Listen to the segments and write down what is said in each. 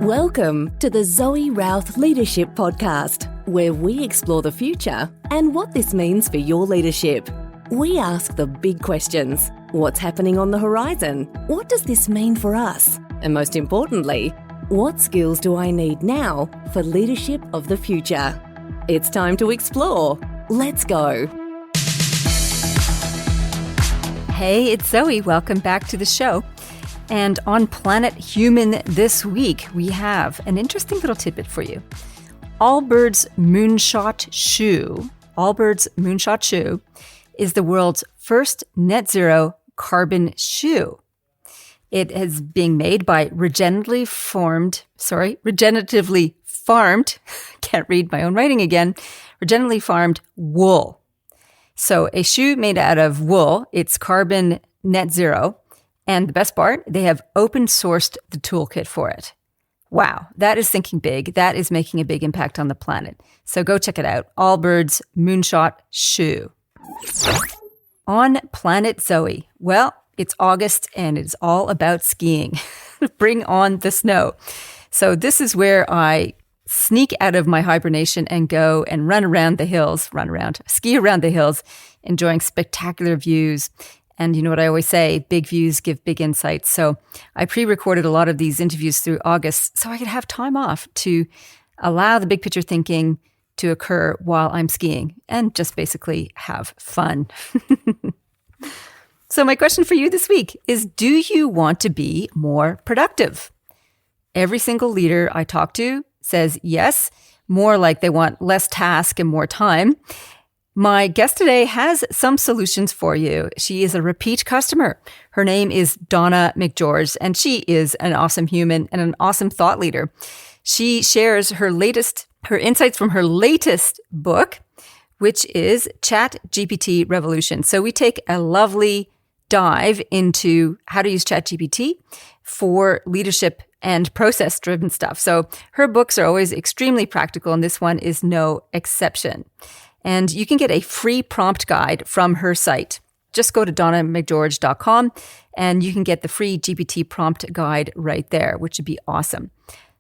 Welcome to the Zoe Routh Leadership Podcast, where we explore the future and what this means for your leadership. We ask the big questions. What's happening on the horizon? What does this mean for us? And most importantly, what skills do I need now for leadership of the future? It's time to explore. Let's go. Hey, it's Zoe. Welcome back to the show. And on Planet Human this week, we have an interesting little tidbit for you. Allbirds Moonshot shoe, Allbirds Moonshot shoe, is the world's first net zero carbon shoe. It is being made by regeneratively farmed, can't read my own writing again, regeneratively farmed wool. So a shoe made out of wool, it's carbon net zero. And the best part, they have open sourced the toolkit for it. Wow, that is thinking big. That is making a big impact on the planet. So go check it out. Allbirds Moonshot shoe. On Planet Zoe, well, it's August and it's all about skiing. Bring on the snow. So this is where I sneak out of my hibernation and go and ski around the hills, enjoying spectacular views. And you know what I always say, big views give big insights. So I pre-recorded a lot of these interviews through August so I could have time off to allow the big picture thinking to occur while I'm skiing and just basically have fun. So my question for you this week is, do you want to be more productive? Every single leader I talk to says yes, more like they want less task and more time. My guest today has some solutions for you. She is a repeat customer. Her name is Donna McGeorge, and she is an awesome human and an awesome thought leader. She shares her insights from her latest book, which is ChatGPT Revolution. So we take a lovely dive into how to use ChatGPT for leadership and process-driven stuff. So her books are always extremely practical, and this one is no exception. And you can get a free prompt guide from her site. Just go to donnamcgeorge.com and you can get the free GPT prompt guide right there, which would be awesome.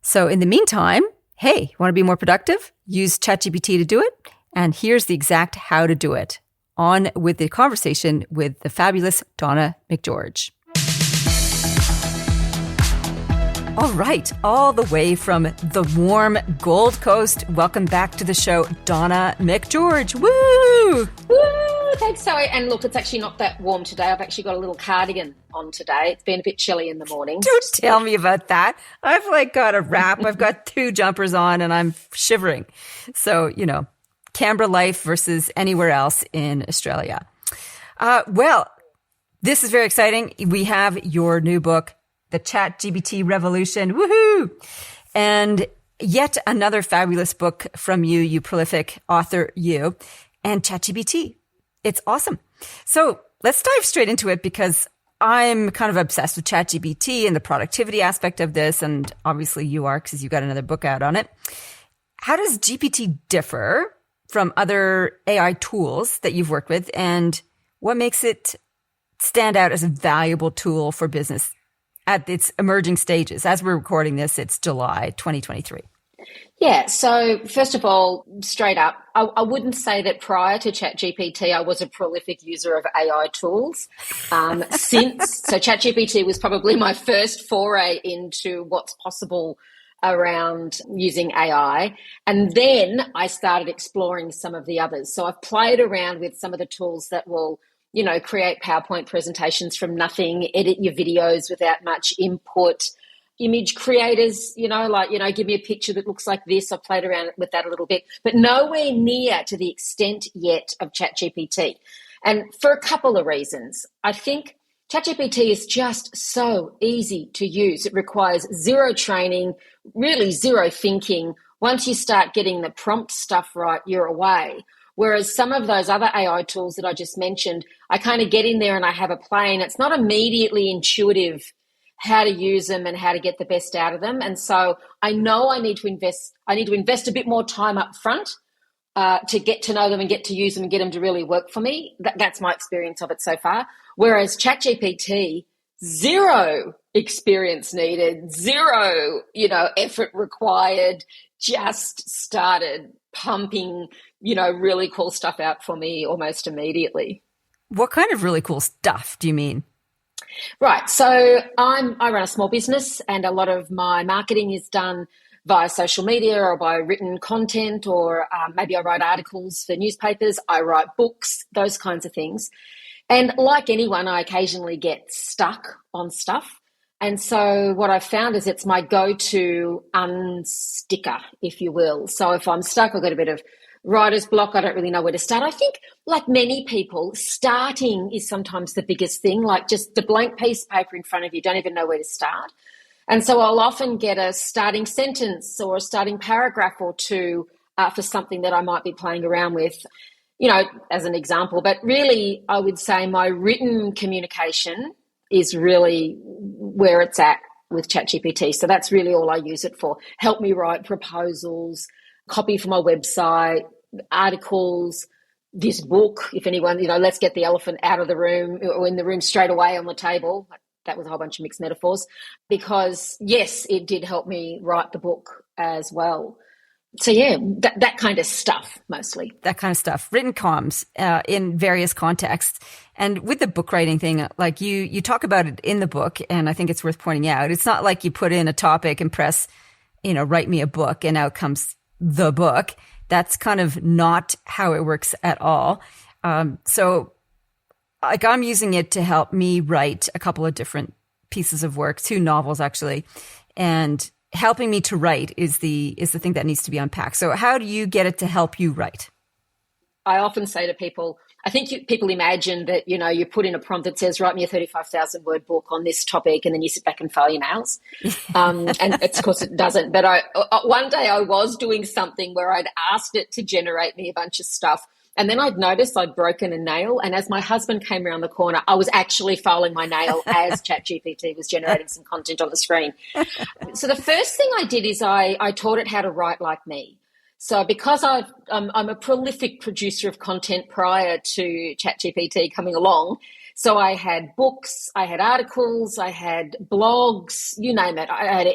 So in the meantime, hey, want to be more productive? Use ChatGPT to do it. And here's the exact how to do it. On with the conversation with the fabulous Donna McGeorge. All right, all the way from the warm Gold Coast, welcome back to the show, Donna McGeorge. Woo! Woo! Thanks, Zoe. And look, it's actually not that warm today. I've actually got a little cardigan on today. It's been a bit chilly in the morning. Don't tell me about that. I've got a wrap. I've got 2 jumpers on and I'm shivering. So, Canberra life versus anywhere else in Australia. Well, this is very exciting. We have your new book, The ChatGPT Revolution. Woohoo! And yet another fabulous book from you prolific author, you, and ChatGPT. It's awesome. So let's dive straight into it because I'm kind of obsessed with ChatGPT and the productivity aspect of this. And obviously you are because you got another book out on it. How does GPT differ from other AI tools that you've worked with? And what makes it stand out as a valuable tool for business at its emerging stages? As we're recording this, it's July 2023. Yeah, so first of all, straight up, I wouldn't say that prior to ChatGPT, I was a prolific user of AI tools. So ChatGPT was probably my first foray into what's possible around using AI. And then I started exploring some of the others. So I've played around with some of the tools that will create PowerPoint presentations from nothing, edit your videos without much input, image creators, give me a picture that looks like this. I've played around with that a little bit, but nowhere near to the extent yet of ChatGPT. And for a couple of reasons. I think ChatGPT is just so easy to use. It requires zero training, really zero thinking. Once you start getting the prompt stuff right, you're away. Whereas some of those other AI tools that I just mentioned, I kind of get in there and I have a play and it's not immediately intuitive how to use them and how to get the best out of them. And so I know I need to invest a bit more time up front to get to know them and get to use them and get them to really work for me. That's my experience of it so far. Whereas ChatGPT, zero experience needed, zero, effort required, just started pumping, really cool stuff out for me almost immediately. What kind of really cool stuff do you mean? Right. So I run a small business, and a lot of my marketing is done via social media or by written content, or maybe I write articles for newspapers, I write books, those kinds of things. And like anyone, I occasionally get stuck on stuff. And so what I've found is it's my go-to unsticker, if you will. So if I'm stuck, I've got a bit of writer's block, I don't really know where to start. I think, like many people, starting is sometimes the biggest thing, like just the blank piece of paper in front of you, don't even know where to start. And so I'll often get a starting sentence or a starting paragraph or two for something that I might be playing around with, as an example. But really, I would say my written communication is really where it's at with ChatGPT. So that's really all I use it for. Help me write proposals, copy for my website, articles, this book. If anyone, let's get the elephant out of the room or in the room straight away on the table. That was a whole bunch of mixed metaphors, because yes, it did help me write the book as well. So yeah, that kind of stuff mostly. That kind of stuff, written comms in various contexts. And with the book writing thing, like you talk about it in the book, and I think it's worth pointing out. It's not like you put in a topic and press, write me a book, and out comes the book. That's kind of not how it works at all. So like I'm using it to help me write a couple of different pieces of work, 2 novels actually, and helping me to write is the thing that needs to be unpacked. So how do you get it to help you write? I often say to people, I think people imagine that, you put in a prompt that says, write me a 35,000 word book on this topic, and then you sit back and file your nails. And of course it doesn't. But one day I was doing something where I'd asked it to generate me a bunch of stuff. And then I'd noticed I'd broken a nail. And as my husband came around the corner, I was actually filing my nail as ChatGPT was generating some content on the screen. So the first thing I did is I taught it how to write like me. So because I'm a prolific producer of content prior to ChatGPT coming along, so I had books, I had articles, I had blogs, you name it. I had,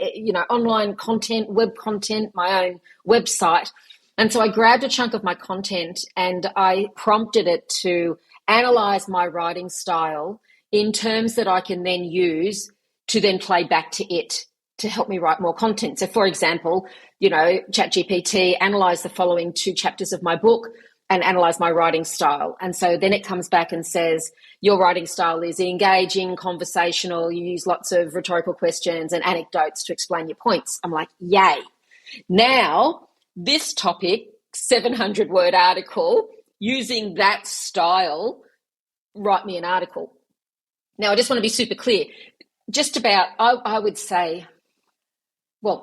online content, web content, my own website. And so I grabbed a chunk of my content and I prompted it to analyze my writing style in terms that I can then use to then play back to it to help me write more content. So for example, ChatGPT analyzed the following 2 chapters of my book and analyze my writing style. And so then it comes back and says, your writing style is engaging, conversational, you use lots of rhetorical questions and anecdotes to explain your points. I'm like, yay. Now, this topic, 700-word article, using that style, write me an article. Now, I just want to be super clear. Just about, I would say,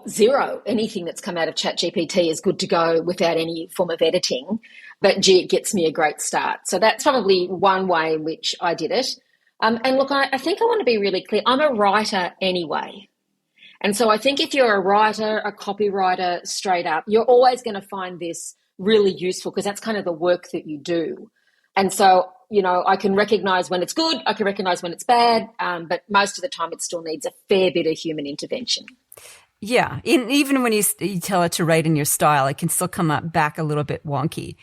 zero. Anything that's come out of ChatGPT is good to go without any form of editing. But gee, it gets me a great start. So that's probably one way in which I did it. And look, I think I want to be really clear. I'm a writer anyway. And so I think if you're a writer, a copywriter, straight up, you're always going to find this really useful because that's kind of the work that you do. And so, I can recognize when it's good, I can recognize when it's bad, but most of the time it still needs a fair bit of human intervention. Yeah. Even when you tell it to write in your style, it can still come up back a little bit wonky.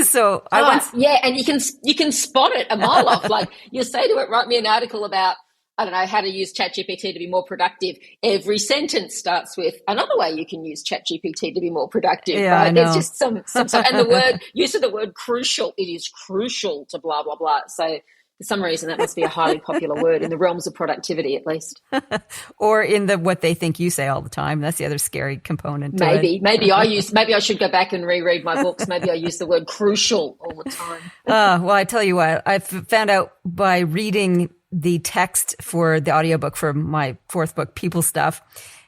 So and you can spot it a mile off. Like you say to it, write me an article about, I don't know, how to use ChatGPT to be more productive. Every sentence starts with another way you can use ChatGPT to be more productive. Yeah, right? I know. There's just some and use of the word crucial. It is crucial to blah blah blah. So for some reason that must be a highly popular word in the realms of productivity, at least. Or in what they think you say all the time. That's the other scary component. Maybe I should go back and reread my books. Maybe I use the word crucial all the time. Well, I tell you what, I've found out by reading the text for the audiobook for my 4th book, People Stuff,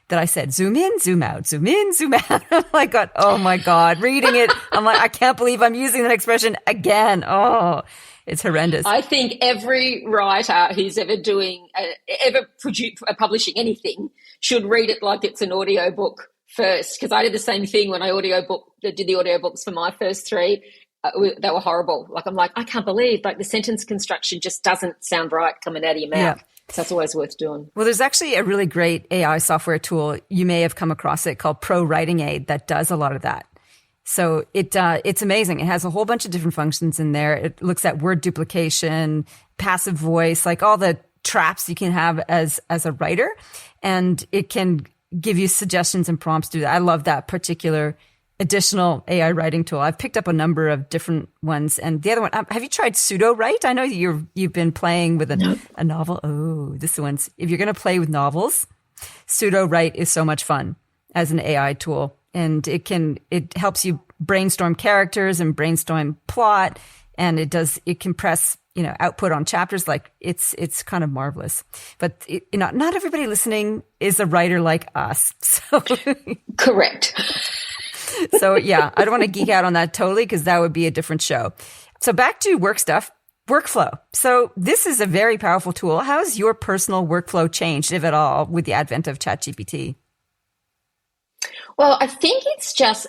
that I said, zoom in, zoom out, zoom in, zoom out. I'm like, oh my God, reading it. I'm like, I can't believe I'm using that expression again. Oh, it's horrendous. I think every writer who's ever publishing anything should read it like it's an audiobook first. Because I did the same thing when I did the audiobooks for my first 3. They were horrible. Like, I'm like, I can't believe, like, the sentence construction just doesn't sound right coming out of your mouth. So it's always worth doing. Well, there's actually a really great AI software tool. You may have come across it called Pro Writing Aid that does a lot of that. So it's amazing. It has a whole bunch of different functions in there. It looks at word duplication, passive voice, like all the traps you can have as a writer. And it can give you suggestions and prompts to do that. I love that particular additional AI writing tool. I've picked up a number of different ones. And the other one, have you tried Pseudo Write? I know you've been playing with a novel. Oh, this one's, if you're going to play with novels, Pseudo Write is so much fun as an AI tool. And it helps you brainstorm characters and brainstorm plot. And it can press, output on chapters. Like it's kind of marvelous, but not everybody listening is a writer like us. So correct. So yeah, I don't want to geek out on that totally because that would be a different show. So back to work stuff, workflow. So this is a very powerful tool. How has your personal workflow changed, if at all, with the advent of ChatGPT? Well, I think it's just,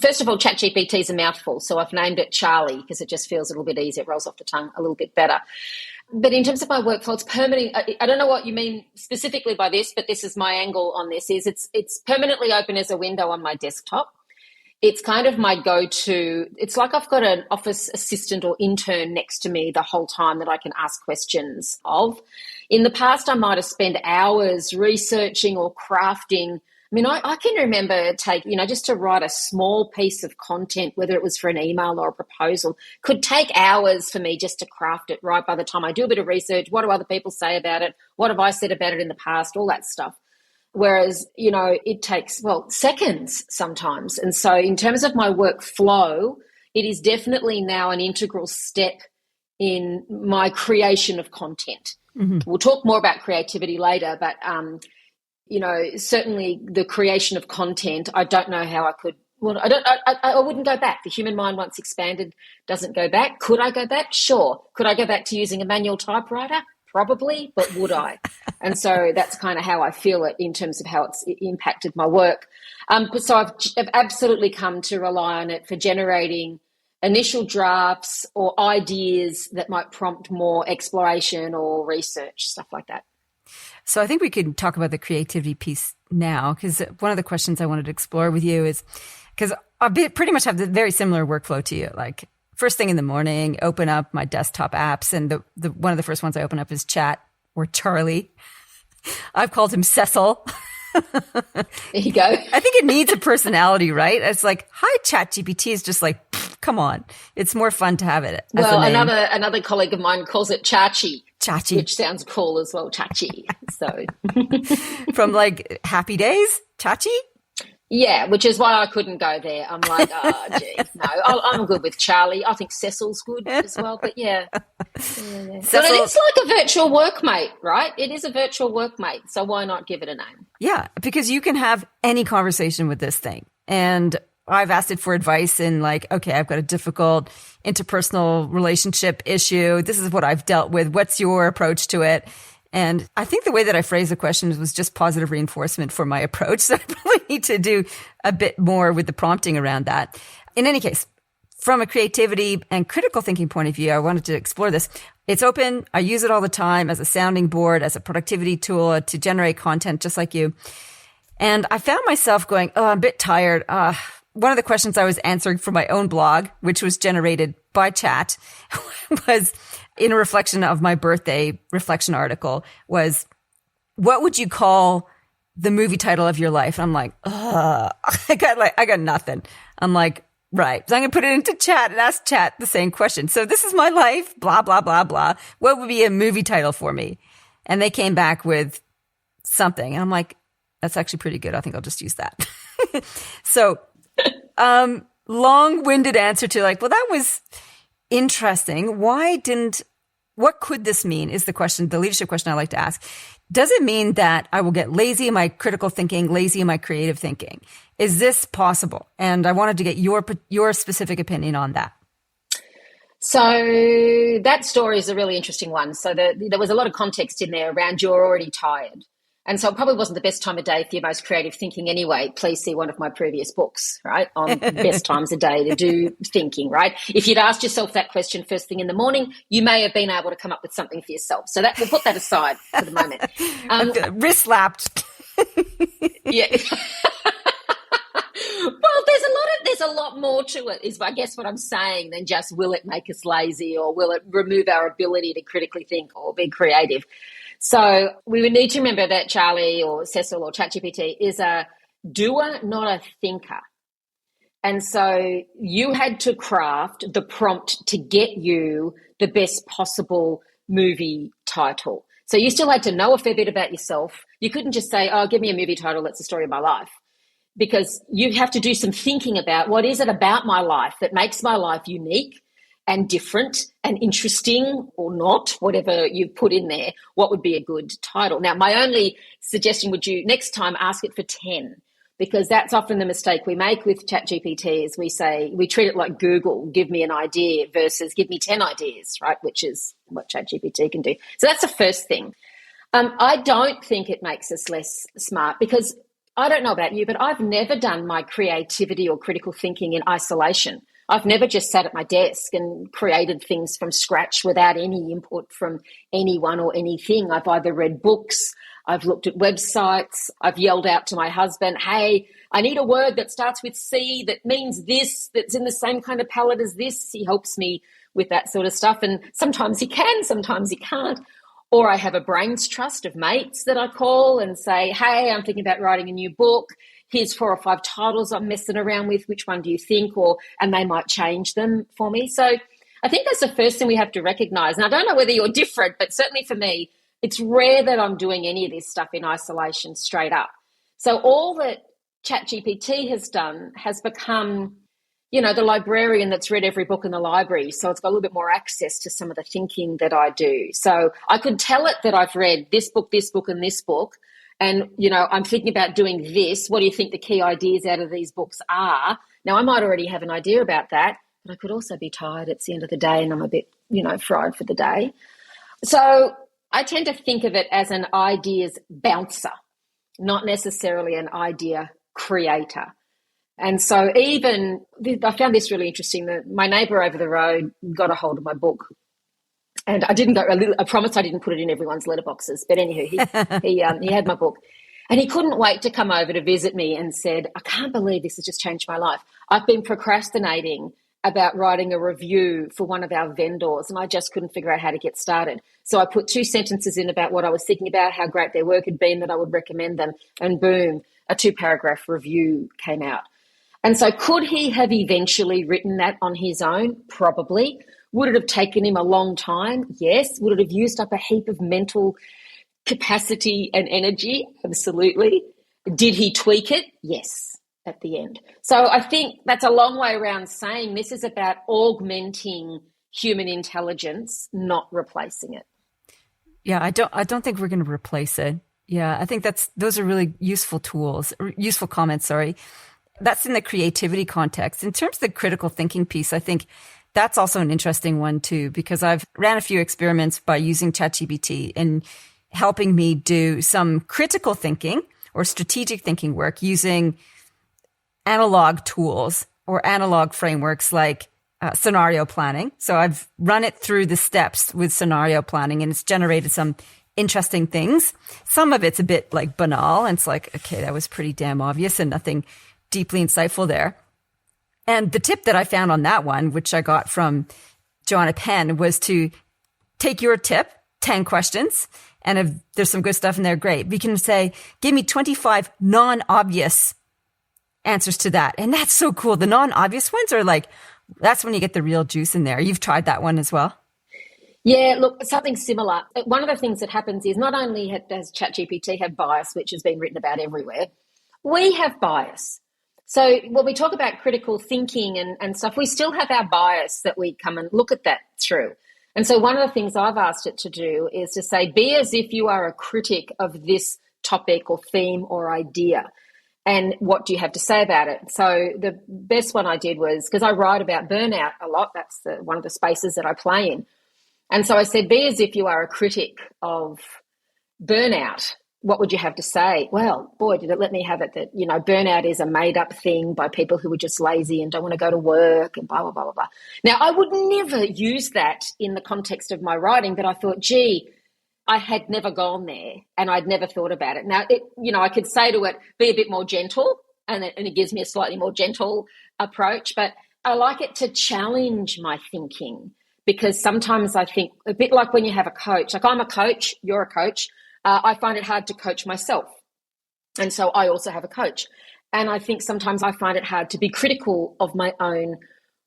first of all, ChatGPT is a mouthful. So I've named it Charlie because it just feels a little bit easier. It rolls off the tongue a little bit better. But in terms of my workflow, it's permanent. I don't know what you mean specifically by this, but this is my angle on this, is it's permanently open as a window on my desktop. It's kind of my go-to. It's like I've got an office assistant or intern next to me the whole time that I can ask questions of. In the past, I might have spent hours researching or crafting. I can remember just to write a small piece of content, whether it was for an email or a proposal, could take hours for me just to craft it right by the time I do a bit of research. What do other people say about it? What have I said about it in the past? All that stuff. Whereas, it takes, seconds sometimes. And so in terms of my workflow, it is definitely now an integral step in my creation of content. Mm-hmm. We'll talk more about creativity later, but, certainly the creation of content, I don't know how I could, I wouldn't go back. The human mind, once expanded, doesn't go back. Could I go back? Sure. Could I go back to using a manual typewriter? Probably, but would I? And so that's kind of how I feel it in terms of how it's impacted my work. So I've absolutely come to rely on it for generating initial drafts or ideas that might prompt more exploration or research, stuff like that. So I think we could talk about the creativity piece now, because one of the questions I wanted to explore with you is, because I pretty much have the very similar workflow to you. Like first thing in the morning, open up my desktop apps, and the one of the first ones I open up is Chat or Charlie. I've called him Cecil. There you go. I think it needs a personality, right? It's like, hi, ChatGPT is just like, come on. It's more fun to have it. Well, another colleague of mine calls it Chachi. Chachi. Which sounds cool as well, Chachi. So from like Happy Days, Chachi? Yeah, which is why I couldn't go there. I'm like, geez, no, I'm good with Charlie. I think Cecil's good as well, but yeah. Cecil, but it is like a virtual workmate, right? It is a virtual workmate, so why not give it a name? Yeah, because you can have any conversation with this thing. And I've asked it for advice in like, okay, I've got a difficult interpersonal relationship issue. This is what I've dealt with. What's your approach to it? And I think the way that I phrased the question was just positive reinforcement for my approach. So I probably need to do a bit more with the prompting around that. In any case, from a creativity and critical thinking point of view, I wanted to explore this. It's open. I use it all the time as a sounding board, as a productivity tool to generate content, just like you. And I found myself going, I'm a bit tired. One of the questions I was answering for my own blog, which was generated by chat, was in a reflection of my birthday reflection article, was, what would you call the movie title of your life? And I'm like, I got nothing. I'm like, right. So I'm going to put it into chat and ask chat the same question. So this is my life, blah, blah, blah, blah. What would be a movie title for me? And they came back with something. And I'm like, that's actually pretty good. I think I'll just use that. So, long-winded answer to like, well, that was interesting. What could this mean is the question, the leadership question I like to ask. Does it mean that I will get lazy in my critical thinking, lazy in my creative thinking? Is this possible? And I wanted to get your specific opinion on that. So that story is a really interesting one. So there was a lot of context in there around you're already tired. And so it probably wasn't the best time of day for your most creative thinking anyway. Please see one of my previous books, right, on best times of day to do thinking, right? If you'd asked yourself that question first thing in the morning, you may have been able to come up with something for yourself. So that we'll put that aside for the moment. Wrist slapped. Yeah. Well, there's a lot more to it, is I guess what I'm saying, than just will it make us lazy or will it remove our ability to critically think or be creative. So we would need to remember that Charlie or Cecil or ChatGPT is a doer, not a thinker. And so you had to craft the prompt to get you the best possible movie title. So you still had to know a fair bit about yourself. You couldn't just say, oh, give me a movie title, that's the story of my life. Because you have to do some thinking about what is it about my life that makes my life unique and different and interesting or not, whatever you put in there, what would be a good title. Now, my only suggestion would you next time ask it for 10, because that's often the mistake we make with ChatGPT is we treat it like Google, give me an idea versus give me 10 ideas, right, which is what ChatGPT can do. So that's the first thing. I don't think it makes us less smart because I don't know about you, but I've never done my creativity or critical thinking in isolation. I've never just sat at my desk and created things from scratch without any input from anyone or anything. I've either read books, I've looked at websites, I've yelled out to my husband, hey, I need a word that starts with C that means this, that's in the same kind of palette as this. He helps me with that sort of stuff. And sometimes he can, sometimes he can't. Or I have a brains trust of mates that I call and say, hey, I'm thinking about writing a new book. Here's 4 or 5 titles I'm messing around with. Which one do you think? And they might change them for me. So I think that's the first thing we have to recognize. And I don't know whether you're different, but certainly for me, it's rare that I'm doing any of this stuff in isolation straight up. So all that ChatGPT has done has become, the librarian that's read every book in the library. So it's got a little bit more access to some of the thinking that I do. So I could tell it that I've read this book, and this book. And, I'm thinking about doing this. What do you think the key ideas out of these books are? Now, I might already have an idea about that, but I could also be tired. It's the end of the day and I'm a bit, fried for the day. So I tend to think of it as an ideas bouncer, not necessarily an idea creator. And so I found this really interesting. My neighbour over the road got a hold of my book. And I promise I didn't put it in everyone's letterboxes. But anywho, he had my book. And he couldn't wait to come over to visit me and said, I can't believe this has just changed my life. I've been procrastinating about writing a review for one of our vendors and I just couldn't figure out how to get started. So I put 2 sentences in about what I was thinking about, how great their work had been, that I would recommend them. And boom, a 2-paragraph review came out. And so could he have eventually written that on his own? Probably. Would it have taken him a long time? Yes. Would it have used up a heap of mental capacity and energy? Absolutely. Did he tweak it? Yes, at the end. So I think that's a long way around saying this is about augmenting human intelligence, not replacing it. Yeah, I don't think we're going to replace it. Yeah, I think those are really useful tools, or useful comments, sorry. That's in the creativity context. In terms of the critical thinking piece, I think that's also an interesting one too, because I've ran a few experiments by using ChatGPT and helping me do some critical thinking or strategic thinking work using analog tools or analog frameworks like scenario planning. So I've run it through the steps with scenario planning and it's generated some interesting things. Some of it's a bit like banal and it's like, okay, that was pretty damn obvious and nothing deeply insightful there. And the tip that I found on that one, which I got from Joanna Penn, was to take your tip, 10 questions, and if there's some good stuff in there, great. We can say, give me 25 non-obvious answers to that. And that's so cool. The non-obvious ones are like, that's when you get the real juice in there. You've tried that one as well? Yeah, look, something similar. One of the things that happens is not only does ChatGPT have bias, which has been written about everywhere, we have bias. So when we talk about critical thinking and stuff, we still have our bias that we come and look at that through. And so one of the things I've asked it to do is to say, be as if you are a critic of this topic or theme or idea. And what do you have to say about it? So the best one I did was, because I write about burnout a lot, that's one of the spaces that I play in. And so I said, be as if you are a critic of burnout. what would you have to say? Well, boy, did it let me have it that, burnout is a made up thing by people who are just lazy and don't want to go to work and blah, blah, blah, blah, blah. Now, I would never use that in the context of my writing, but I thought, gee, I had never gone there and I'd never thought about it. Now, I could say to it, be a bit more gentle, and it gives me a slightly more gentle approach, but I like it to challenge my thinking, because sometimes I think, a bit like when you have a coach, like I'm a coach, you're a coach, I find it hard to coach myself. And so I also have a coach. And I think sometimes I find it hard to be critical of my own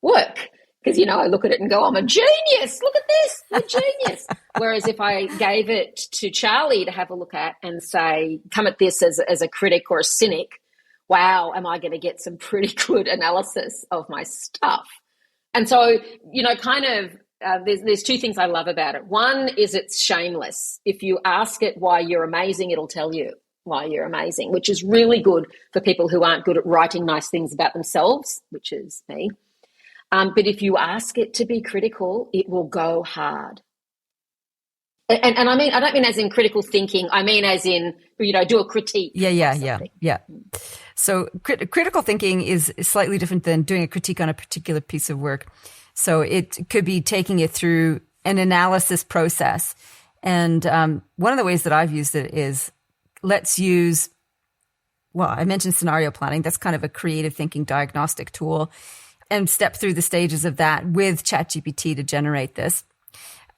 work, because, I look at it and go, I'm a genius. Look at this, you're a genius. Whereas if I gave it to Charlie to have a look at and say, come at this as a critic or a cynic, wow, am I going to get some pretty good analysis of my stuff? And so, there's two things I love about it. One is it's shameless. If you ask it why you're amazing, it'll tell you why you're amazing, which is really good for people who aren't good at writing nice things about themselves, which is me. But if you ask it to be critical, it will go hard. And I don't mean as in critical thinking. I mean as in, do a critique. Yeah. So critical thinking is slightly different than doing a critique on a particular piece of work. So it could be taking it through an analysis process. And one of the ways that I've used it is I mentioned scenario planning. That's kind of a creative thinking diagnostic tool, and step through the stages of that with ChatGPT to generate this.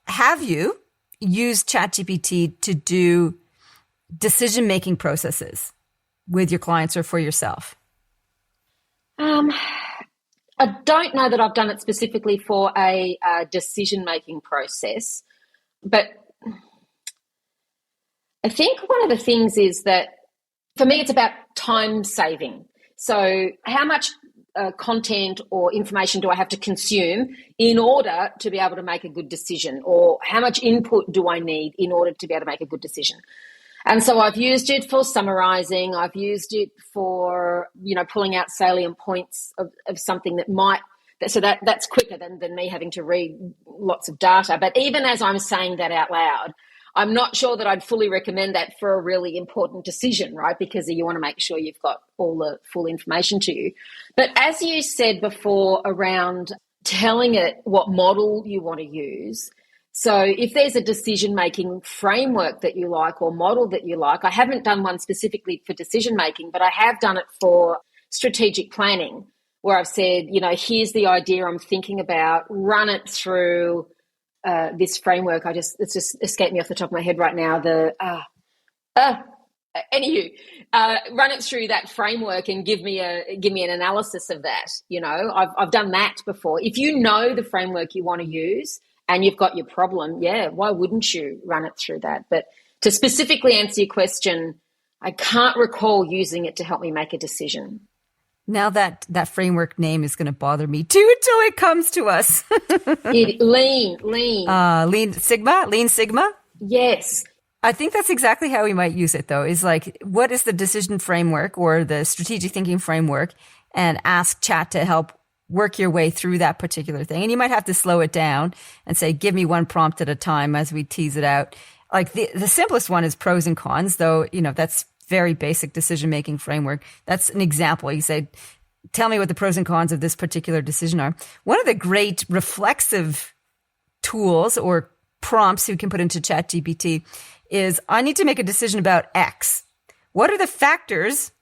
Have you used ChatGPT to do decision-making processes with your clients or for yourself? I don't know that I've done it specifically for a decision-making process, but I think one of the things is that for me, it's about time saving. So how much content or information do I have to consume in order to be able to make a good decision, or how much input do I need in order to be able to make a good decision? And so I've used it for summarizing. I've used it for, pulling out salient points of something that's quicker than me having to read lots of data. But even as I'm saying that out loud, I'm not sure that I'd fully recommend that for a really important decision, right? Because you want to make sure you've got all the full information to you. But as you said before around telling it what model you want to use, so if there's a decision-making framework that you like or model that you like, I haven't done one specifically for decision-making, but I have done it for strategic planning, where I've said, here's the idea I'm thinking about, run it through this framework. It's just escaped me off the top of my head right now. Run it through that framework and give me an analysis of that. I've done that before. If you know the framework you want to use and you've got your problem, why wouldn't you run it through that? But to specifically answer your question, I can't recall using it to help me make a decision. Now that framework name is going to bother me too until it comes to us. Lean Sigma? Yes. I think that's exactly how we might use it, though, is like, what is the decision framework or the strategic thinking framework, and ask Chat to help work your way through that particular thing. And you might have to slow it down and say, give me one prompt at a time as we tease it out. Like the simplest one is pros and cons, though, that's very basic decision-making framework. That's an example. You say, tell me what the pros and cons of this particular decision are. One of the great reflexive tools or prompts you can put into ChatGPT is, I need to make a decision about X. What are the factors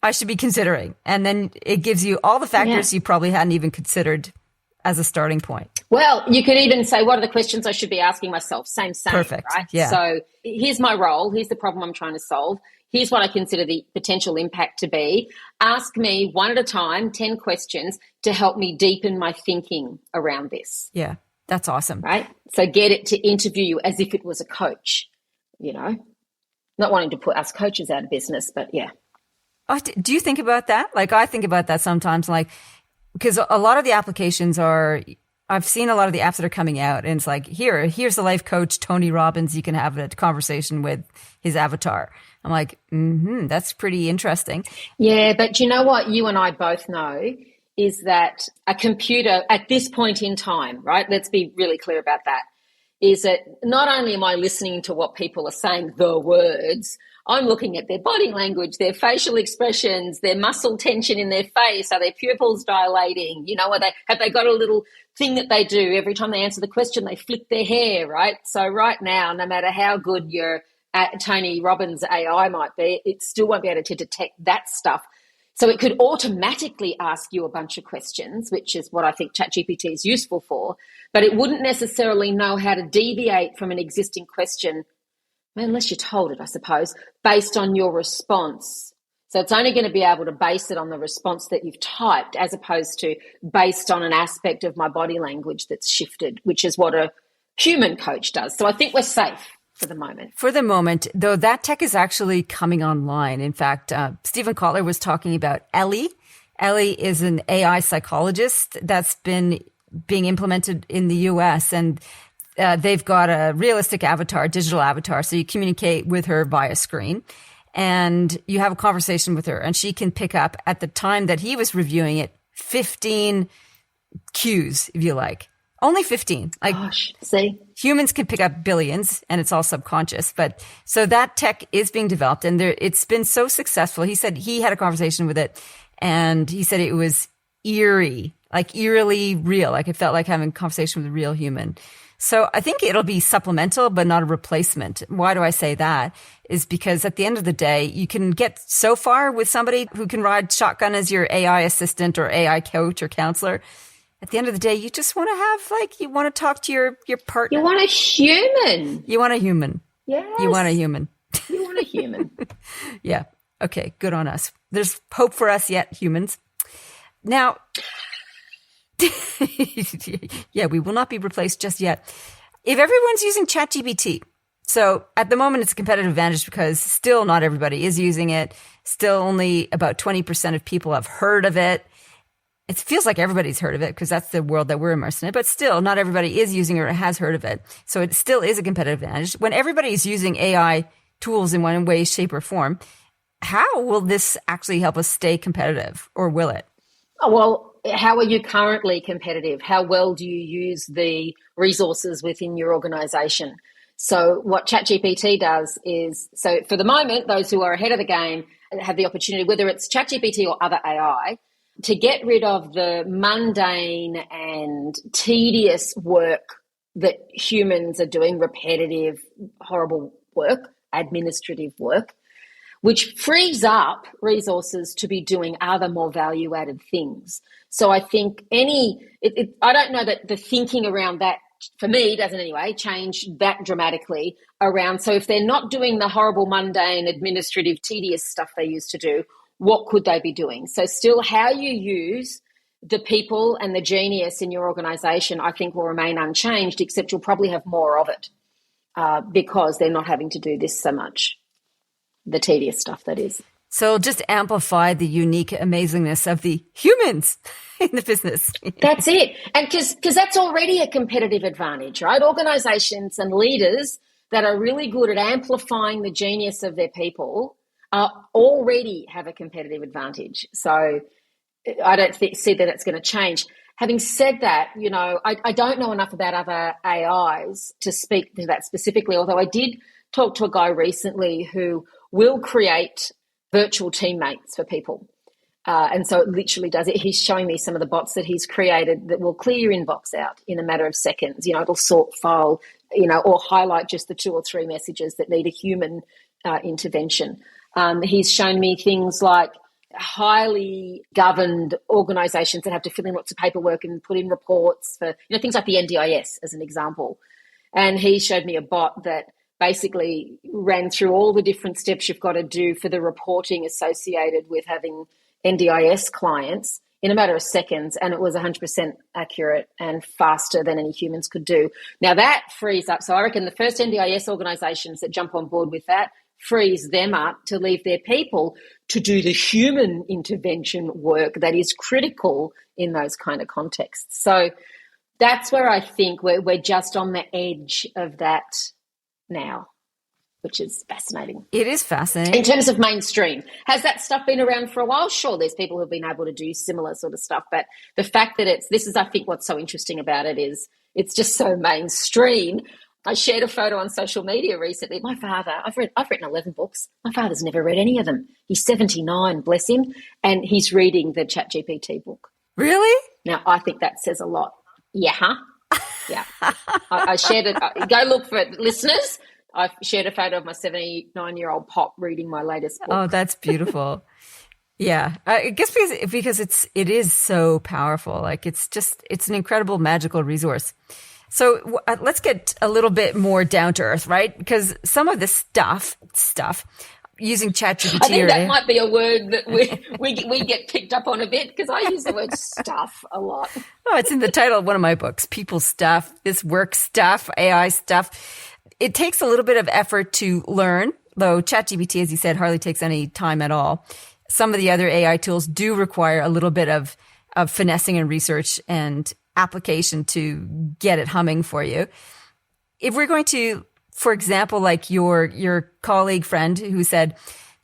I should be considering? And then it gives you all the factors you probably hadn't even considered as a starting point. Well, you could even say, what are the questions I should be asking myself? Same, Perfect. Right? Yeah. So here's my role. Here's the problem I'm trying to solve. Here's what I consider the potential impact to be. Ask me one at a time, 10 questions to help me deepen my thinking around this. Yeah, that's awesome. Right? So get it to interview you as if it was a coach, not wanting to put us coaches out of business, but yeah. Do you think about that? Like, I think about that sometimes, because a lot of the applications I've seen a lot of the apps that are coming out, and it's like, here's the life coach, Tony Robbins. You can have a conversation with his avatar. I'm like, that's pretty interesting. Yeah, but you know what you and I both know is that a computer at this point in time, right? Let's be really clear about that, is that not only am I listening to what people are saying, the words, I'm looking at their body language, their facial expressions, their muscle tension in their face. Are their pupils dilating? You know, have they got a little thing that they do every time they answer the question? They flick their hair, right? So right now, no matter how good your Tony Robbins AI might be, it still won't be able to detect that stuff. So it could automatically ask you a bunch of questions, which is what I think ChatGPT is useful for, but it wouldn't necessarily know how to deviate from an existing question, unless you told it, I suppose, based on your response. So it's only going to be able to base it on the response that you've typed, as opposed to based on an aspect of my body language that's shifted, which is what a human coach does. So I think we're safe for the moment. For the moment, though, that tech is actually coming online. In fact, Stephen Kotler was talking about Ellie. Ellie is an AI psychologist that's been being implemented in the US, and they've got a realistic avatar, digital avatar. So you communicate with her via screen and you have a conversation with her, and she can pick up, at the time that he was reviewing it, 15 cues, if you like. Only 15. Like, gosh, see? Humans can pick up billions, and it's all subconscious. But so that tech is being developed, and it's been so successful. He said he had a conversation with it, and he said it was eerie, like eerily real. Like it felt like having a conversation with a real human. So I think it'll be supplemental, but not a replacement. Why do I say that? Is because at the end of the day, you can get so far with somebody who can ride shotgun as your AI assistant or AI coach or counselor. At the end of the day, you just want to have, you want to talk to your partner. You want a human. You want a human. Yes. You want a human. You want a human. Yeah. Okay. Good on us. There's hope for us yet, humans. Now, yeah, we will not be replaced just yet. If everyone's using ChatGPT, so at the moment it's a competitive advantage because still not everybody is using it. Still only about 20% of people have heard of it. It feels like everybody's heard of it because that's the world that we're immersed in it, but still not everybody is using it or has heard of it. So it still is a competitive advantage. When everybody is using AI tools in one way, shape, or form, how will this actually help us stay competitive, or will it? Oh, well, how are you currently competitive? How well do you use the resources within your organization? So what ChatGPT does is, so for the moment, those who are ahead of the game have the opportunity, whether it's ChatGPT or other AI, to get rid of the mundane and tedious work that humans are doing, repetitive, horrible work, administrative work, which frees up resources to be doing other more value-added things. So I think I don't know that the thinking around that, for me, doesn't anyway, change that dramatically around. So if they're not doing the horrible, mundane, administrative, tedious stuff they used to do, what could they be doing? So still how you use the people and the genius in your organisation, I think, will remain unchanged, except you'll probably have more of it because they're not having to do this so much, the tedious stuff, that is. So just amplify the unique amazingness of the humans in the business. That's it. And because that's already a competitive advantage, right? Organisations and leaders that are really good at amplifying the genius of their people already have a competitive advantage. So I don't see that it's going to change. Having said that, I don't know enough about other AIs to speak to that specifically, although I did talk to a guy recently who will create virtual teammates for people. And so it literally does it. He's showing me some of the bots that he's created that will clear your inbox out in a matter of seconds. It'll sort file, or highlight just the 2 or 3 messages that need a human intervention. He's shown me things like highly governed organisations that have to fill in lots of paperwork and put in reports for, things like the NDIS as an example. And he showed me a bot that basically ran through all the different steps you've got to do for the reporting associated with having NDIS clients in a matter of seconds, and it was 100% accurate and faster than any humans could do. Now that frees up, so I reckon the first NDIS organisations that jump on board with that frees them up to leave their people to do the human intervention work that is critical in those kind of contexts. So that's where I think we're just on the edge of that now, which is fascinating. It is fascinating. In terms of mainstream, has that stuff been around for a while? Sure, there's people who've been able to do similar sort of stuff, but the fact that this is, I think, what's so interesting about it is it's just so mainstream. I shared a photo on social media recently. My father, I've written 11 books. My father's never read any of them. He's 79, bless him, and he's reading the ChatGPT book. Really? Now, I think that says a lot. Yeah, huh? Yeah. I shared it. Go look for it, listeners. I shared a photo of my 79-year-old pop reading my latest book. Oh, that's beautiful. Yeah, I guess because it is so powerful. Like it's an incredible magical resource. So let's get a little bit more down to earth, right? Because some of this stuff using ChatGPT. I think that might be a word that we get picked up on a bit, because I use the word stuff a lot. Oh, it's in the title of one of my books, People Stuff, this work stuff, AI stuff. It takes a little bit of effort to learn, though ChatGPT, as you said, hardly takes any time at all. Some of the other AI tools do require a little bit of finessing and research and application to get it humming for you. If we're going to, for example, like your colleague friend who said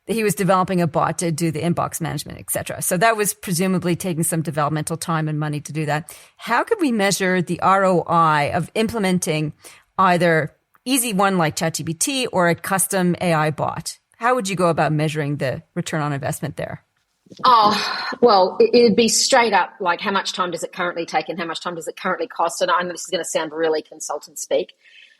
that he was developing a bot to do the inbox management, etc. So that was presumably taking some developmental time and money to do that. How could we measure the ROI of implementing either easy one like ChatGPT or a custom AI bot? How would you go about measuring the return on investment there? Oh, well, it'd be straight up like, how much time does it currently take and how much time does it currently cost? And I know this is going to sound really consultant speak.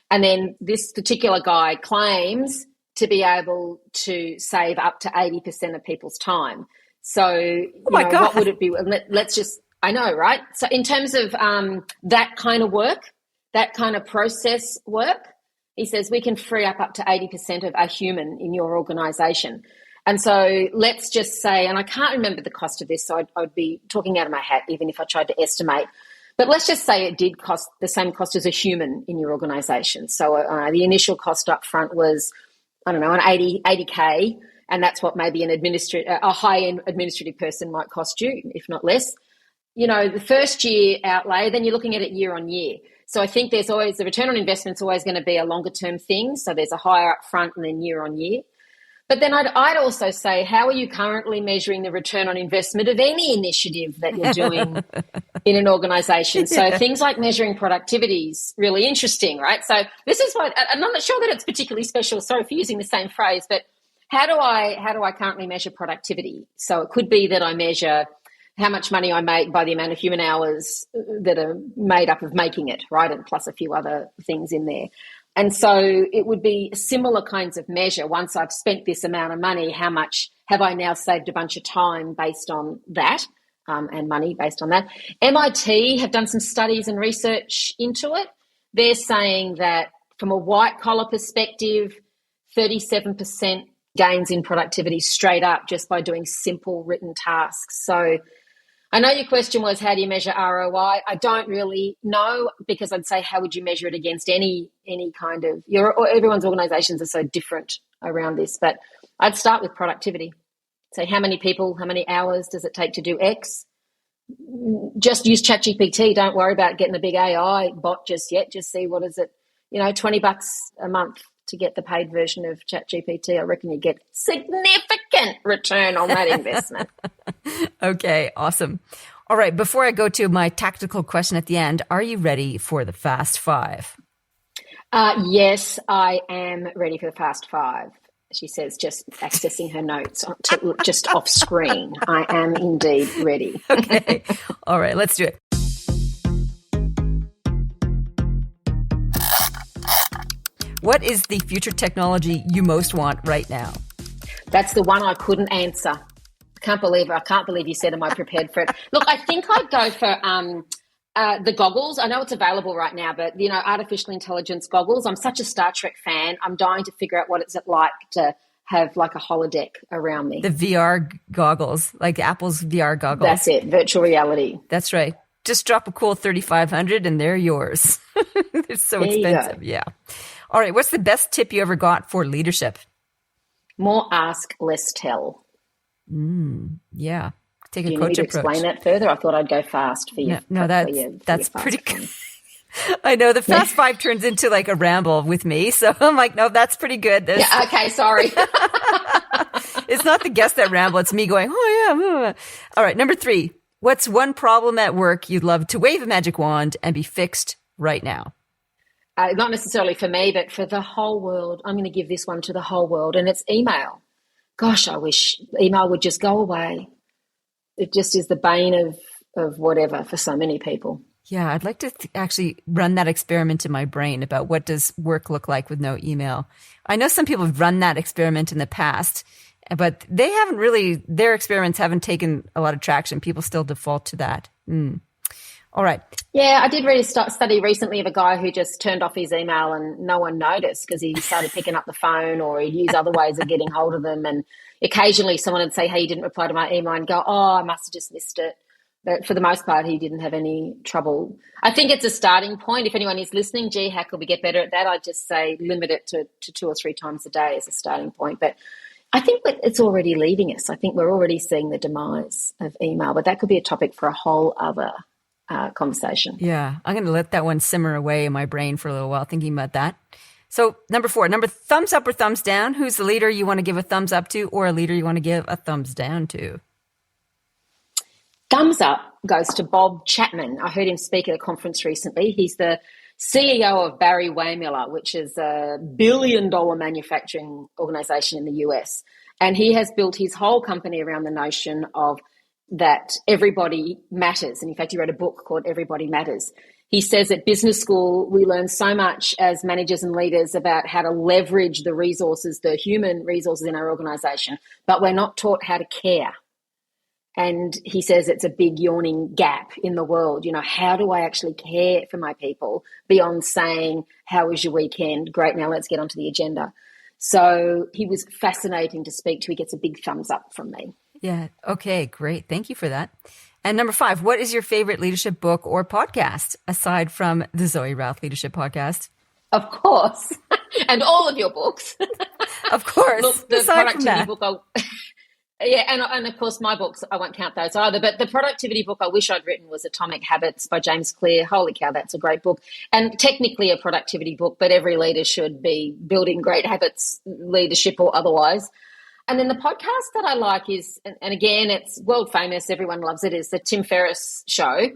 And then this particular guy claims to be able to save up to 80% of people's time. So God, what would it be? Let's just, I know, right? So in terms of that kind of work, that kind of process work, he says we can free up to 80% of a human in your organisation. And so let's just say, and I can't remember the cost of this, so I'd be talking out of my hat even if I tried to estimate, but let's just say it did cost the same cost as a human in your organisation. So the initial cost up front was, I don't know, an 80K, and that's what maybe a high-end administrative person might cost you, if not less. You know, the first year outlay, then you're looking at it year on year. So I think there's always, the return on investment's always going to be a longer-term thing. So there's a higher up front and then year on year. But then I'd also say, how are you currently measuring the return on investment of any initiative that you're doing in an organisation? So things like measuring productivity is really interesting, right? So this is what, I'm not sure that it's particularly special, sorry for using the same phrase, but how do I currently measure productivity? So it could be that I measure how much money I make by the amount of human hours that are made up of making it, right? And plus a few other things in there. And so it would be similar kinds of measure. Once I've spent this amount of money, how much have I now saved a bunch of time based on that, and money based on that? MIT have done some studies and research into it. They're saying that from a white-collar perspective, 37% gains in productivity straight up just by doing simple written tasks. So I know your question was, how do you measure ROI? I don't really know, because I'd say, how would you measure it against any kind of, everyone's organisations are so different around this, but I'd start with productivity. Say, how many people, how many hours does it take to do X? Just use ChatGPT. Don't worry about getting the big AI bot just yet. Just see, what is it, $20 a month to get the paid version of ChatGPT. I reckon you get significant return on that investment. Okay, awesome. All right, before I go to my tactical question at the end, are you ready for the Fast Five? Yes, I am ready for the Fast Five. She says, just accessing her notes just off screen. I am indeed ready. Okay. All right, let's do it. What is the future technology you most want right now? That's the one I couldn't answer. I can't believe you said, am I prepared for it? Look, I think I'd go for the goggles. I know it's available right now, but, artificial intelligence goggles. I'm such a Star Trek fan. I'm dying to figure out what it's like to have like a holodeck around me. The VR goggles, like Apple's VR goggles. That's it, virtual reality. That's right. Just drop a cool $3,500 and they're yours. They're so expensive. Yeah. All right. What's the best tip you ever got for leadership? More ask, less tell. Yeah. Take a coach approach. Do you need me to explain that further? I thought I'd go fast for you. No, that's pretty good. I know the Fast Five turns into like a ramble with me. So I'm like, no, that's pretty good. Yeah, okay, sorry. It's not the guest that ramble. It's me going, oh, yeah. All right. Number 3. What's one problem at work you'd love to wave a magic wand and be fixed right now? not necessarily for me, but for the whole world. I'm going to give this one to the whole world, and it's email. Gosh, I wish email would just go away. It just is the bane of whatever for so many people. Yeah, I'd like to actually run that experiment in my brain about what does work look like with no email. I know some people have run that experiment in the past, but they haven't really, their experiments haven't taken a lot of traction. People still default to that. All right. Yeah, I did read a study recently of a guy who just turned off his email and no one noticed because he started picking up the phone, or he'd use other ways of getting hold of them. And occasionally someone would say, hey, you didn't reply to my email, and go, oh, I must have just missed it. But for the most part, he didn't have any trouble. I think it's a starting point. If anyone is listening, gee, how could we get better at that? I'd just say limit it to 2 or 3 times a day as a starting point. But I think that it's already leaving us. I think we're already seeing the demise of email, but that could be a topic for a whole other conversation. Yeah, I'm going to let that one simmer away in my brain for a little while, thinking about that. So number 4, thumbs up or thumbs down. Who's the leader you want to give a thumbs up to, or a leader you want to give a thumbs down to? Thumbs up goes to Bob Chapman. I heard him speak at a conference recently. He's the CEO of Barry Wehmiller, which is a billion-dollar manufacturing organization in the US. And he has built his whole company around the notion of that everybody matters. And in fact, he wrote a book called Everybody Matters. He says at business school, we learn so much as managers and leaders about how to leverage the resources, the human resources in our organization, but we're not taught how to care. And he says it's a big yawning gap in the world. You know, how do I actually care for my people beyond saying, how was your weekend? Great, now let's get onto the agenda. So he was fascinating to speak to. He gets a big thumbs up from me. Yeah. Okay, great. Thank you for that. And number 5, what is your favorite leadership book or podcast aside from the Zoe Routh Leadership Podcast? Of course. And all of your books. Of course. Look, the productivity book, yeah, and of course my books, I won't count those either, but the productivity book I wish I'd written was Atomic Habits by James Clear. Holy cow, that's a great book. And technically a productivity book, but every leader should be building great habits, leadership or otherwise. And then the podcast that I like is, and again, it's world famous, everyone loves it, is the Tim Ferriss Show.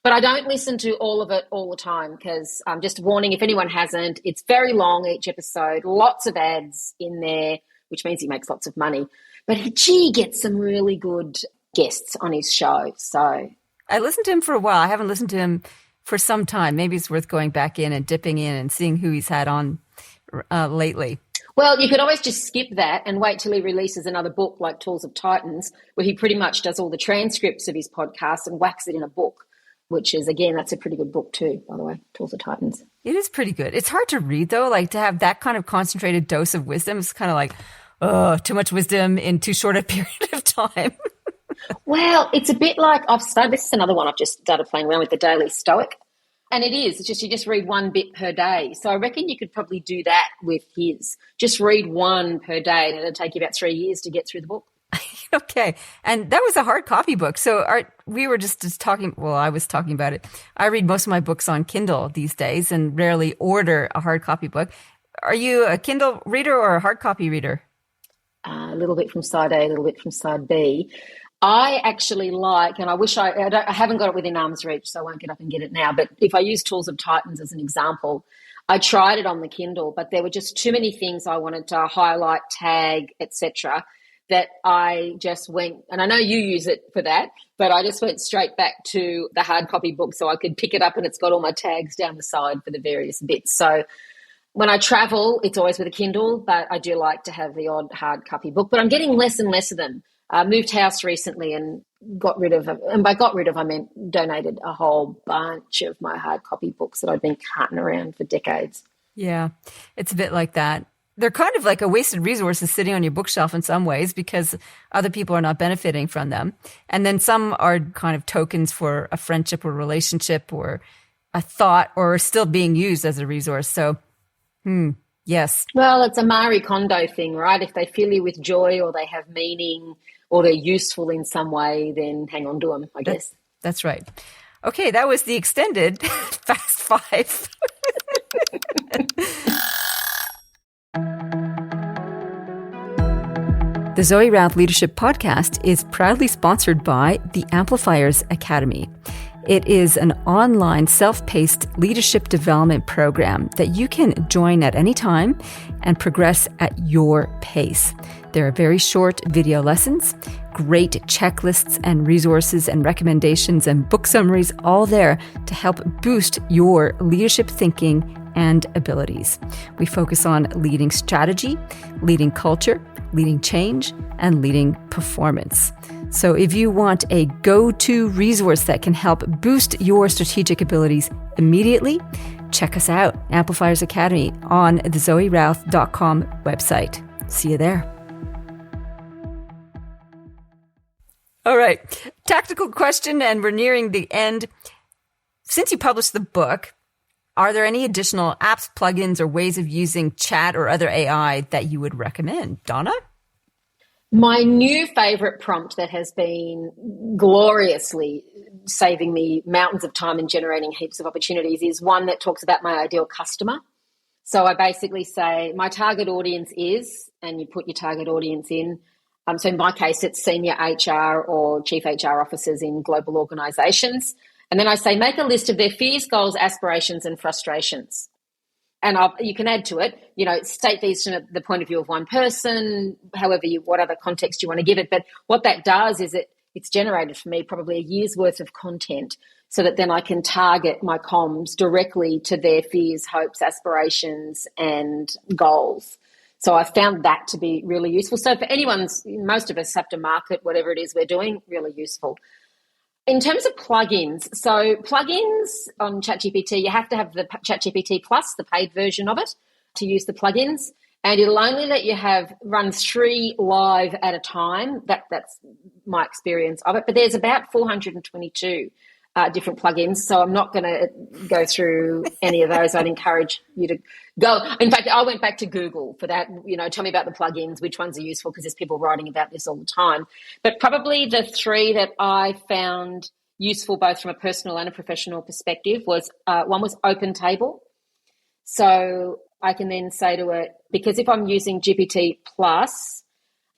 But I don't listen to all of it all the time because I'm just warning, if anyone hasn't, it's very long, each episode, lots of ads in there, which means he makes lots of money. But he gets some really good guests on his show. So I listened to him for a while. I haven't listened to him for some time. Maybe it's worth going back in and dipping in and seeing who he's had on lately. Well, you could always just skip that and wait till he releases another book like Tools of Titans, where he pretty much does all the transcripts of his podcast and whacks it in a book, which is, again, that's a pretty good book too, by the way, Tools of Titans. It is pretty good. It's hard to read, though. Like, to have that kind of concentrated dose of wisdom is kind of like, oh, too much wisdom in too short a period of time. Well, it's a bit like this is another one I've just started playing around with, the Daily Stoic. And it is. It's just you just read one bit per day. So I reckon you could probably do that with his. Just read one per day, and it'll take you about 3 years to get through the book. Okay. And that was a hard copy book. So we were just talking, well, I was talking about it. I read most of my books on Kindle these days and rarely order a hard copy book. Are you a Kindle reader or a hard copy reader? A little bit from side A, a little bit from side B. I actually like, and I wish I haven't got it within arm's reach, so I won't get up and get it now, but if I use Tools of Titans as an example, I tried it on the Kindle, but there were just too many things I wanted to highlight, tag, etc., that I just went, and I know you use it for that, but I just went straight back to the hard copy book so I could pick it up and it's got all my tags down the side for the various bits. So when I travel, it's always with a Kindle, but I do like to have the odd hard copy book, but I'm getting less and less of them. I moved house recently and got rid of, and by got rid of, I meant donated a whole bunch of my hard copy books that I'd been carting around for decades. Yeah, it's a bit like that. They're kind of like a wasted resources sitting on your bookshelf in some ways because other people are not benefiting from them. And then some are kind of tokens for a friendship or relationship or a thought or still being used as a resource. So, yes. Well, it's a Marie Kondo thing, right? If they fill you with joy or they have meaning or they're useful in some way, then hang on to them, I guess. That's right. Okay, that was the extended Fast Five. The Zoe Routh Leadership Podcast is proudly sponsored by the Amplifiers Academy. It is an online self-paced leadership development program that you can join at any time and progress at your pace. There are very short video lessons, great checklists and resources and recommendations and book summaries, all there to help boost your leadership thinking and abilities. We focus on leading strategy, leading culture, leading change, and leading performance. So if you want a go-to resource that can help boost your strategic abilities immediately, check us out, Amplifiers Academy, on the ZoeRouth.com website. See you there. All right, tactical question, and we're nearing the end. Since you published the book, are there any additional apps, plugins, or ways of using chat or other AI that you would recommend? Donna? My new favorite prompt that has been gloriously saving me mountains of time and generating heaps of opportunities is one that talks about my ideal customer. So I basically say my target audience is, and you put your target audience in. So in my case, it's senior HR or chief HR officers in global organizations. And then I say, make a list of their fears, goals, aspirations, and frustrations. And you can add to it, state these from the point of view of one person, what other context you want to give it. But what that does is it's generated for me probably a year's worth of content so that then I can target my comms directly to their fears, hopes, aspirations, and goals. So I found that to be really useful. So for most of us have to market whatever it is we're doing, really useful. In terms of plugins, so plugins on ChatGPT, you have to have the ChatGPT Plus, the paid version of it, to use the plugins. And it'll only let you run 3 live at a time. That's my experience of it. But there's about 422 different plugins. So I'm not going to go through any of those. I'd encourage you to go. In fact, I went back to Google for that. Tell me about the plugins, which ones are useful, because there's people writing about this all the time. But probably the 3 that I found useful both from a personal and a professional perspective was one was OpenTable. So I can then say to it, because if I'm using GPT Plus,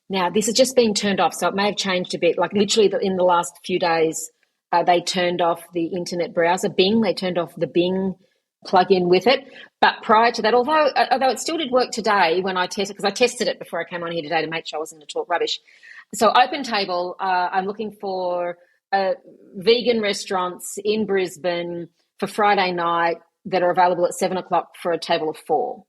now this has just been turned off, so it may have changed a bit. Like literally in the last few days, they turned off the internet browser, Bing. They turned off the Bing plugin with it. But prior to that, although it still did work today when I tested, because I tested it before I came on here today to make sure I wasn't going to talk rubbish. So OpenTable, I'm looking for vegan restaurants in Brisbane for Friday night that are available at 7 o'clock for a table of 4.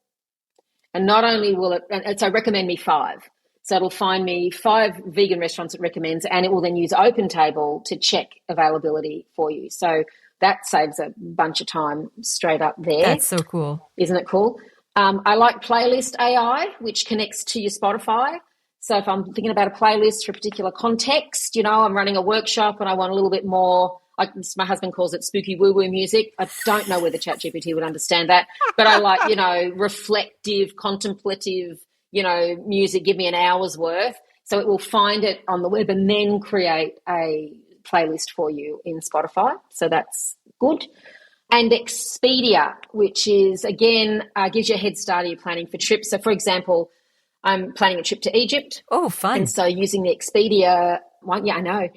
And not only will it, so recommend me 5. So it'll find me 5 vegan restaurants it recommends, and it will then use OpenTable to check availability for you. So that saves a bunch of time straight up there. That's so cool. Isn't it cool? I like Playlist AI, which connects to your Spotify. So if I'm thinking about a playlist for a particular context, I'm running a workshop and I want a little bit more, my husband calls it spooky woo-woo music. I don't know whether ChatGPT would understand that, but I like, reflective, contemplative, music, give me an hour's worth. So it will find it on the web and then create a playlist for you in Spotify. So that's good. And Expedia, which is, again, gives you a head start if you're planning for trips. So, for example, I'm planning a trip to Egypt. Oh, fun. And so using the Expedia one, I know,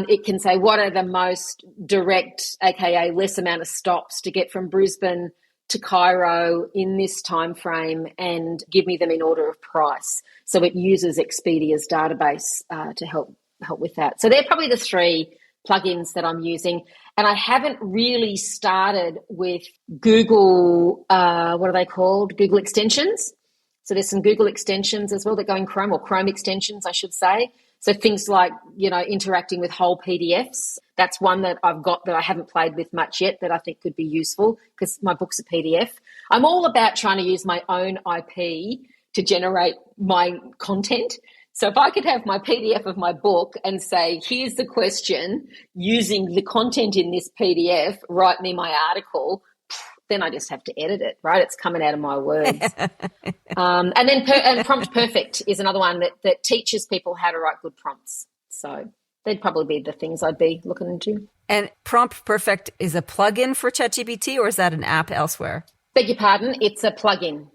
it can say what are the most direct, aka less amount of stops to get from Brisbane to Cairo in this time frame, and give me them in order of price. So it uses Expedia's database to help with that. So they're probably the 3 plugins that I'm using. And I haven't really started with Google, what are they called? Google extensions. So there's some Google extensions as well that go in Chrome, or Chrome extensions, I should say. So things like, interacting with whole PDFs. That's one that I've got that I haven't played with much yet that I think could be useful, because my book's a PDF. I'm all about trying to use my own IP to generate my content. So if I could have my PDF of my book and say, here's the question, using the content in this PDF, write me my article, then I just have to edit it, right? It's coming out of my words. And then Prompt Perfect is another one that teaches people how to write good prompts. So they'd probably be the things I'd be looking into. And Prompt Perfect is a plugin for ChatGPT, or is that an app elsewhere? Beg your pardon, it's a plugin.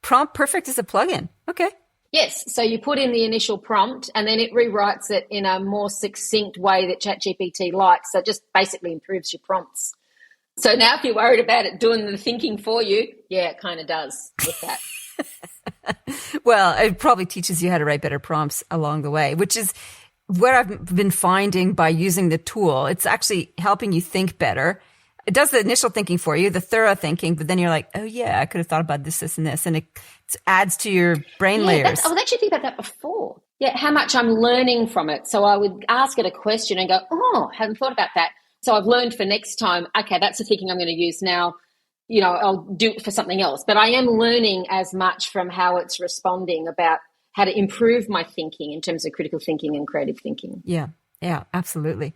Prompt Perfect is a plugin. Okay. Yes. So you put in the initial prompt and then it rewrites it in a more succinct way that ChatGPT likes. So it just basically improves your prompts. So now if you're worried about it doing the thinking for you, yeah, it kind of does with that. Well, it probably teaches you how to write better prompts along the way, which is what I've been finding by using the tool. It's actually helping you think better. It does the initial thinking for you, the thorough thinking, but then you're like, oh yeah, I could have thought about this, this, and this. And it adds to your brain layers. I was actually thinking about that before. Yeah, how much I'm learning from it. So I would ask it a question and go, oh, haven't thought about that. So I've learned for next time, okay, that's the thinking I'm going to use now. You know, I'll do it for something else. But I am learning as much from how it's responding about how to improve my thinking in terms of critical thinking and creative thinking. Yeah, absolutely.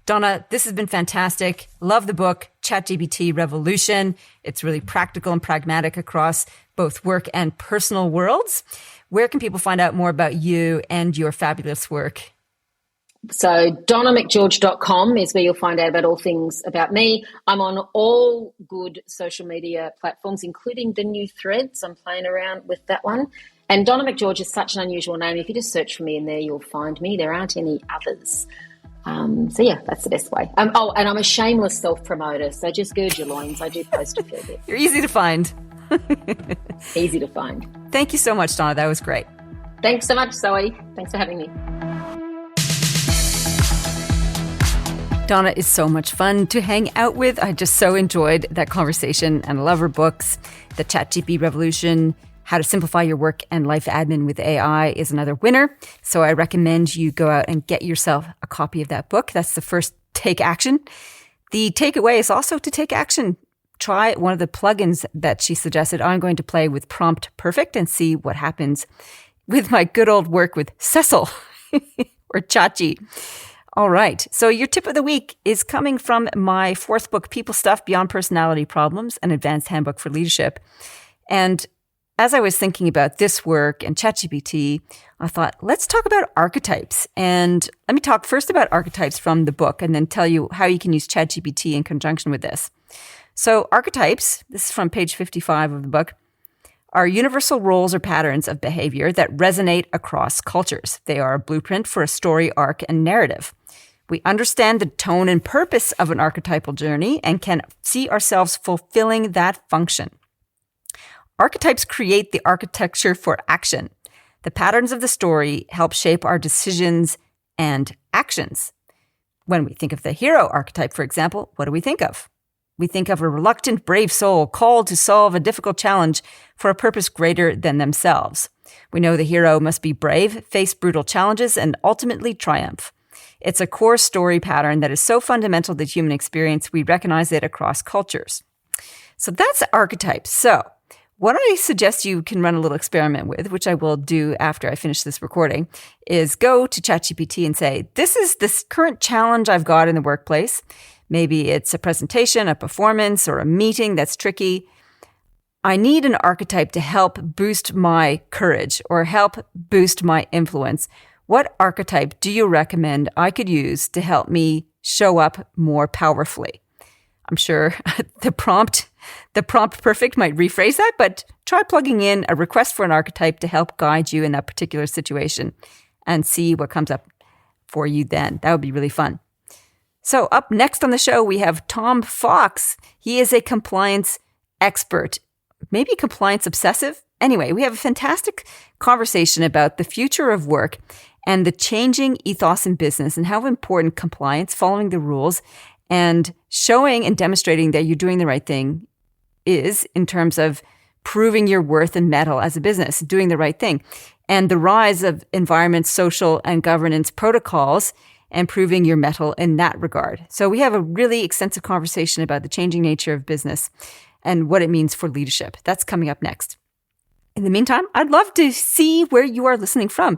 Donna, this has been fantastic. Love the book, ChatGPT Revolution. It's really practical and pragmatic across both work and personal worlds. Where can people find out more about you and your fabulous work? So DonnaMcGeorge.com is where you'll find out about all things about me. I'm on all good social media platforms, including the new Threads. I'm playing around with that one. And Donna McGeorge is such an unusual name. If you just search for me in there, you'll find me. There aren't any others. So yeah, that's the best way. And I'm a shameless self-promoter, so just gird your loins. I do post a fair bit. You're easy to find. Easy to find. Thank you so much, Donna. That was great. Thanks so much, Zoe. Thanks for having me. Donna is so much fun to hang out with. I just so enjoyed that conversation and love her books. The ChatGPT Revolution, How to Simplify Your Work and Life Admin with AI is another winner. So I recommend you go out and get yourself a copy of that book. That's the first take action. The takeaway is also to take action. Try one of the plugins that she suggested. I'm going to play with Prompt Perfect and see what happens with my good old work with Cecil or Chachi. All right. So your tip of the week is coming from my fourth book, People Stuff Beyond Personality Problems, an advanced handbook for leadership. And as I was thinking about this work and ChatGPT, I thought, let's talk about archetypes. And let me talk first about archetypes from the book and then tell you how you can use ChatGPT in conjunction with this. So archetypes, this is from page 55 of the book, are universal roles or patterns of behavior that resonate across cultures. They are a blueprint for a story arc and narrative. We understand the tone and purpose of an archetypal journey and can see ourselves fulfilling that function. Archetypes create the architecture for action. The patterns of the story help shape our decisions and actions. When we think of the hero archetype, for example, what do we think of? We think of a reluctant, brave soul called to solve a difficult challenge for a purpose greater than themselves. We know the hero must be brave, face brutal challenges, and ultimately triumph. It's a core story pattern that is so fundamental to human experience, we recognize it across cultures. So that's archetypes. So what I suggest you can run a little experiment with, which I will do after I finish this recording, is go to ChatGPT and say, this is this current challenge I've got in the workplace. Maybe it's a presentation, a performance, or a meeting that's tricky. I need an archetype to help boost my courage or help boost my influence. What archetype do you recommend I could use to help me show up more powerfully? I'm sure the prompt perfect might rephrase that, but try plugging in a request for an archetype to help guide you in that particular situation and see what comes up for you then. That would be really fun. So up next on the show, we have Tom Fox. He is a compliance expert, maybe compliance obsessive. Anyway, we have a fantastic conversation about the future of work and the changing ethos in business and how important compliance, following the rules, and showing and demonstrating that you're doing the right thing is in terms of proving your worth and mettle as a business, doing the right thing, and the rise of environment, social, and governance protocols and proving your mettle in that regard. So we have a really extensive conversation about the changing nature of business and what it means for leadership. That's coming up next. In the meantime, I'd love to see where you are listening from.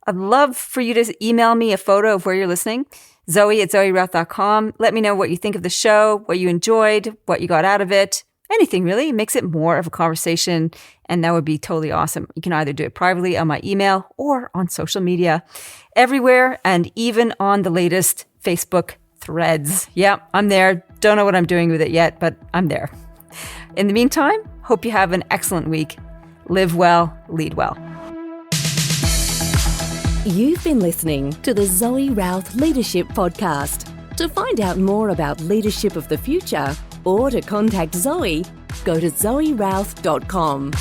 I'd love for you to email me a photo of where you're listening, zoe@zoerouth.com. Let me know what you think of the show, what you enjoyed, what you got out of it. Anything really. It makes it more of a conversation, and that would be totally awesome. You can either do it privately on my email or on social media, everywhere, and even on the latest Facebook threads. Yeah, I'm there. Don't know what I'm doing with it yet, but I'm there. In the meantime, hope you have an excellent week. Live well, lead well. You've been listening to the Zoe Routh Leadership Podcast. To find out more about leadership of the future or to contact Zoe, go to zoerouth.com.